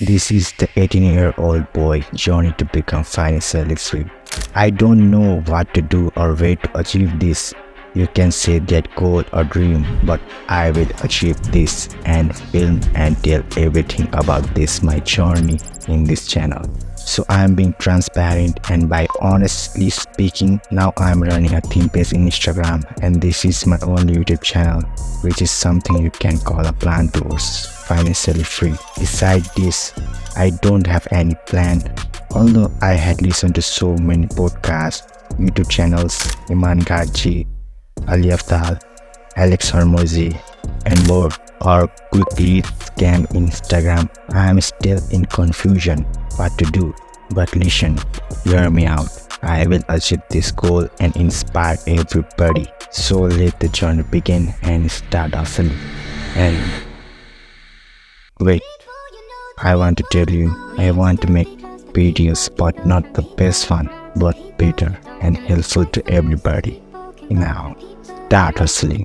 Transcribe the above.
This is the 18-year-old boy journey to become financially free. I don't know what to do or where to achieve this. You can say that goal or dream, but I will achieve this and film and tell everything about this my journey in this channel. So I am being transparent, and by honestly speaking, now I am running a theme page in Instagram, and this is my own YouTube channel, which is something you can call a plan towards financially free. Besides this, I don't have any plan. Although I had listened to so many podcasts, YouTube channels, Iman Gaji, Ali Aftal, Alex Hormozy, and more, or quickly scam Instagram, I am still in confusion what to do. But listen, hear me out. I will achieve this goal and inspire everybody. So let the journey begin and start hustling. And wait, I want to tell you, I want to make videos, but not the best one, but better and helpful to everybody. Now, start hustling.